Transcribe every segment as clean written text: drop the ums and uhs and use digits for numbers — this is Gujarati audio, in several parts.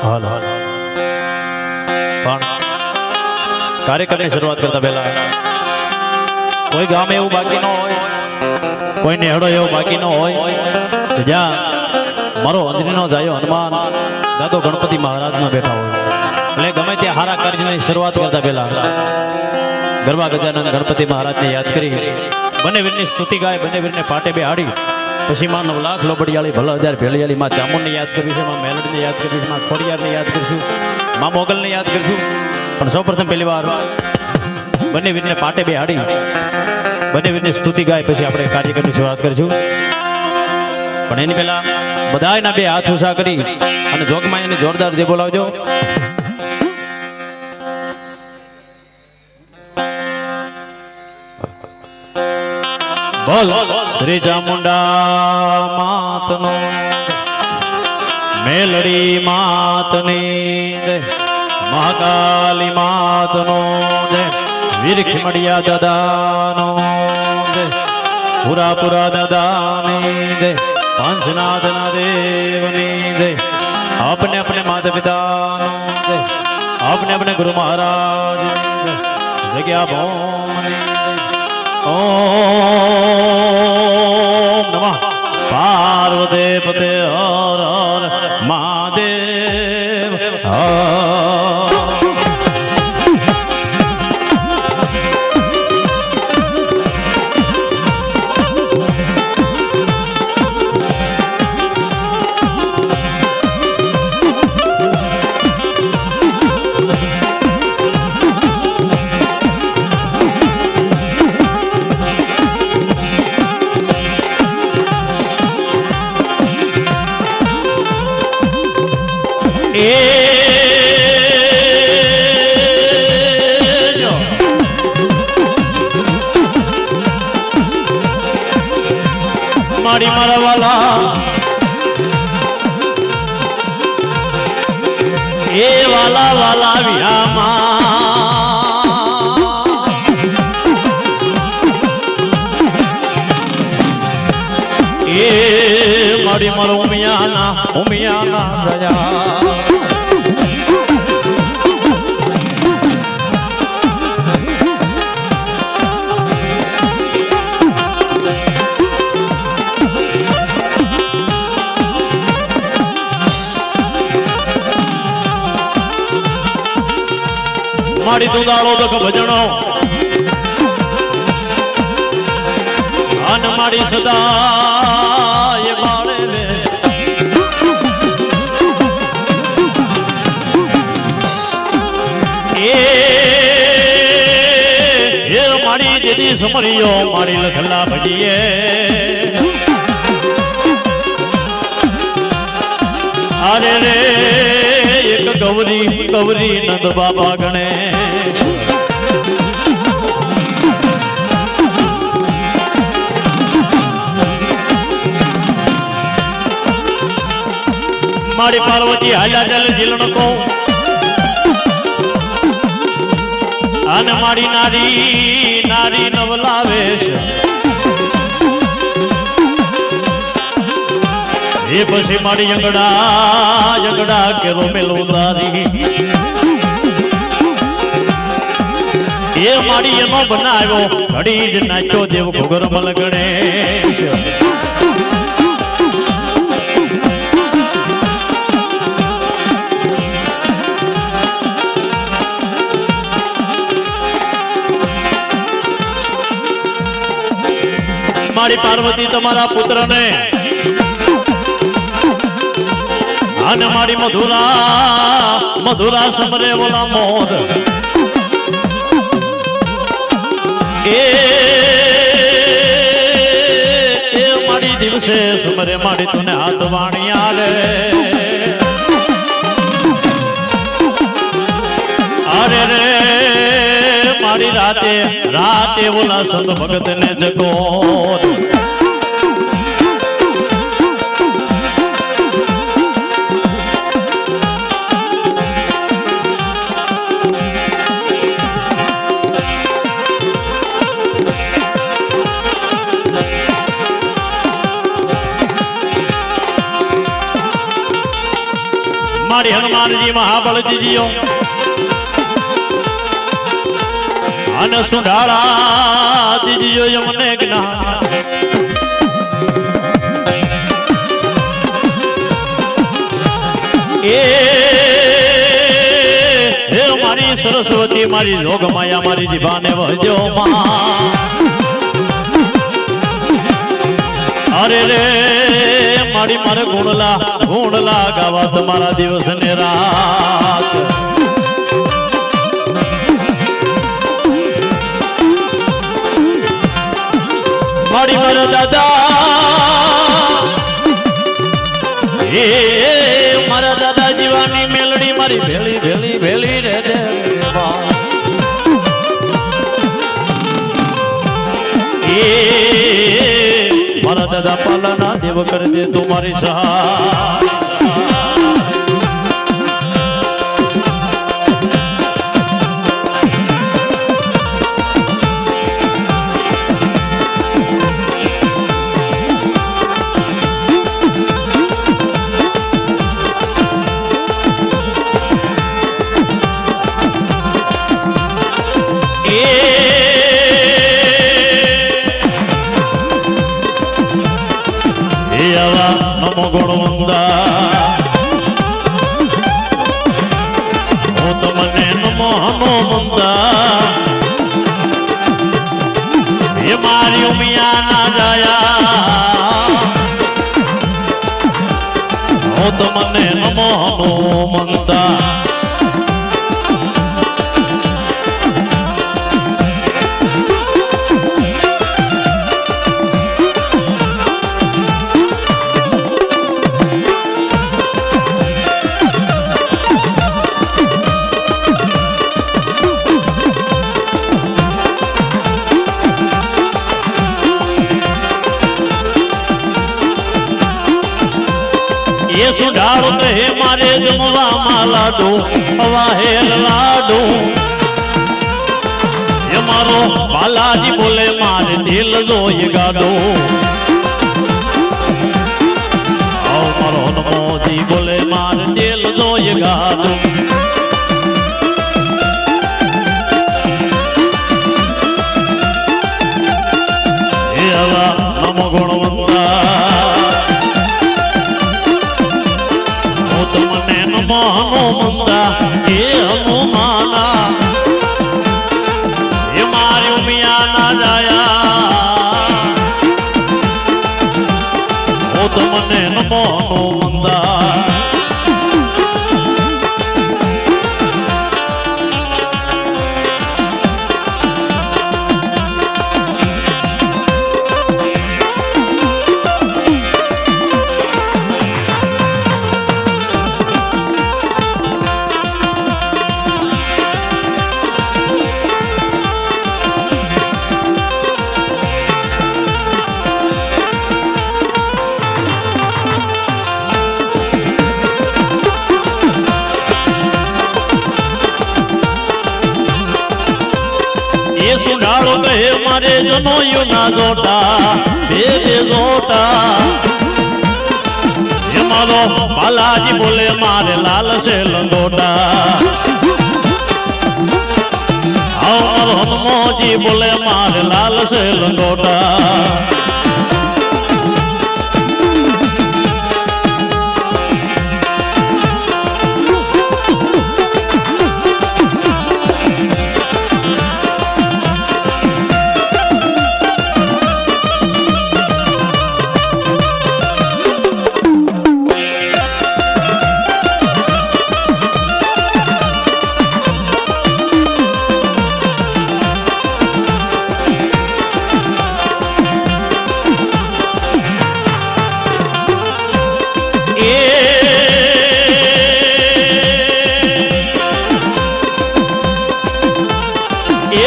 હાલ પણ કાર્યક્રમની શરૂઆત કરતા પહેલા કોઈ ગામ એવું બાકી ન હોય, કોઈ નેહડો એવો બાકી ન હોય કે જ્યાં મારો અંજનીનો જાયો હનુમાન દાદો ગણપતિ મહારાજમાં બેઠા હોય. એટલે ગમે ત્યાં હારા કાર્યની શરૂઆત કરતા પહેલા ગરબા ગજાનંદ ગણપતિ મહારાજને યાદ કરી બંને વીરની સ્તુતિ ગાય, બંને વીરને પાટે બેહાડી પછી માં 9 લાખ લોબડિયાળી ભલે 1000 ભેળિયાળી માં ચામુંડને યાદ કરીશું, માં મેલડીને યાદ કરીશું, માં ખોડિયારને યાદ કરીશું, માં મોગલને યાદ કરીશું. પણ સૌપ્રથમ પહેલી વાર બંને વીરને પાટે બેહાડી બંને વીરની સ્તુતિ ગાય પછી આપણે કાર્યક્રમની શરૂઆત કરીશું. પણ એની પહેલા બધાયના બે હાથ ઊંચા કરી અને જોગમાયાને જોરદાર જે બોલાવજો. બોલ શ્રી ચામુંડા માતનો, મેલડી માતની જય, મહાકાલી માતનો જય, વીર ખીમડિયા દાદાનો જય, પુરા દાદાની જય, પાંચનાથના દેવની જય, આપને अपने माता पिताનો જય, આપને अपने गुरु महाराज જગ્યા ભોમની જય. ઓમ નમઃ પાર્વતી પતે હર હર મહાદેવ. મારી મારા વાલા એ વાલા વાલા વિહામાં એ મારી મારો ઉમિયાના દયા મારી તું દાડો દખ ભજણો અન મારી સદા એ મારે એ મારી દીદી સમરિયો મારી લખલા ભજીએ અરે રે એક ગૌરી નંદ બાબા ગણેશ મારી પાર્વતી હાલ્યા ચાલે જીલણ કો અને મારી નારી નવલાવે છે એ પછી મારી યંગડા કેરો મેલો દારી એ મારી એનો બનાવ્યો ઘડી જ નાચ્યો દેવ ઘોગરમલ ગણેશ. મારી પાર્વતી તમારા પુત્રને અને મારી મધુરા સમરે બોલા મોદ એ મારી દિવસે સમરે મારી તુને હાથ વાણી આલે અરે રે મારી રાતે બોલા સંત ભગત ને જગો મારી હનુમાન મારજી મહાબળજી જીઓ અને સુંઢાળા દીજીઓ યમને જ્ઞાન એ મારી સરસ્વતી મારી લોક માયા મારી જીભાને વહજો માં અરે રે મારી મારે ગુણલા ગાવા તમારા દિવસ ને રાત મારી મારા દાદા એ મારા દાદા જીવાની મેલડી મારી ભેળી ભેળી ભેળી રે મારા દાદા પાલાના દેવ કરી દે તું મારી સહાય નમો ગુણવંદા હું તમને નમો હનુમંદા એ મારી ઉમિયા ના જાયા હું તમને નમો હનુમંદા એ સુધારો કહે મારે જમવામાં લાડુ વાહેર લાડુ એ મારો બાલાજી બોલે મારે દિલ જોઈ ગાડો મારો હનુમોજી બોલે મારે દિલ જોઈ ગાડો એ હવા નમો ગુણવંતા તમને નમો હનુમંદા એ હનુમાના એ મારી ઉમિયા ના જાયા હું તમને નમો હનુમંદા સુધારો કહે મારે જનોયું ના જોટા બે જોટા એ મારો બાલાજી બોલે મારે લાલ છે લંગોટા મારો હનુમોજી બોલે મારે લાલ છે લંગોટા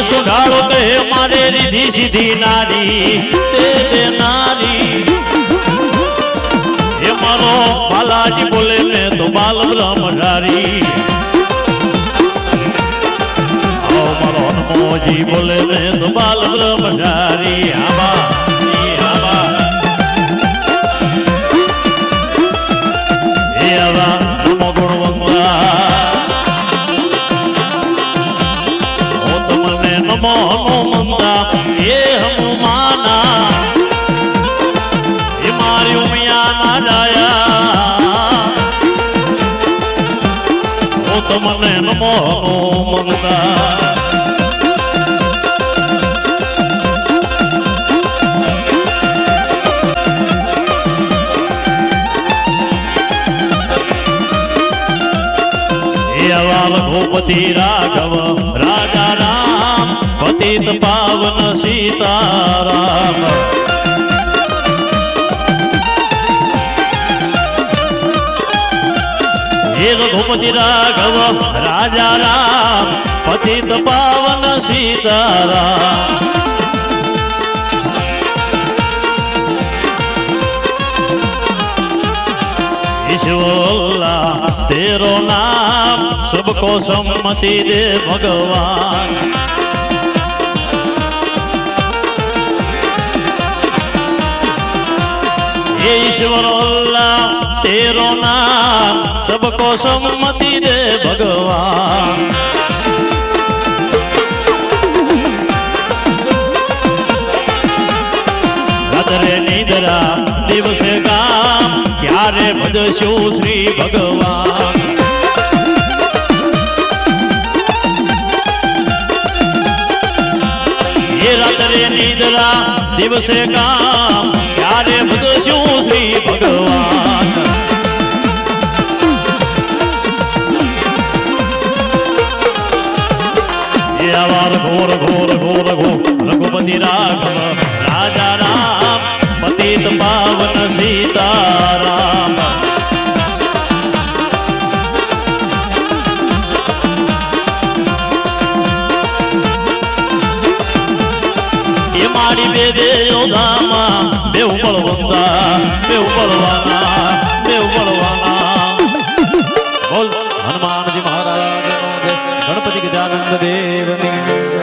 સુધારો કહે મારે રીધી સીધી નારી તે નારી એ મારો બાલાજી બોલે મેં તો બાલ બ્રહ્મચારી મારો હનુમોજી બોલે મેં તો બાલ બ્રહ્મચારી આબા એ આવા નમો ગુણવંતા નમો હનુમંતા એ હનુમાના એ મારી ઉમિયા ના ડાયા ઓ તો મને નમો હનુમંતા રઘુપતિ રાઘવ રાજા રામ પતિત પાવન સીતારામ હે રઘુપતિ રાઘવ રાજા રામ પતિત પાવન સીતારામ ईश्वरा तेरो नाम सबको सम्मति दे भगवान ईश्वर अल्लाह तेरो नाम सबको सम्मति दे भगवान रात्रे निद्रा दिवस काम क्यारे भजशो श्री भगवान ये रात्रे निद्रा दिवस काम क्यारे भजशो श्री भगवान ये आवार घोर घोर घोर घोर रघुपति राघव राजा राम पतित पावन सीताराम ये मारी बेदे योधामा बेउ बलवंता बेउ बलवाना बेउ बलवाना बोल हनुमान जी महाराज गणपति गजानंद देव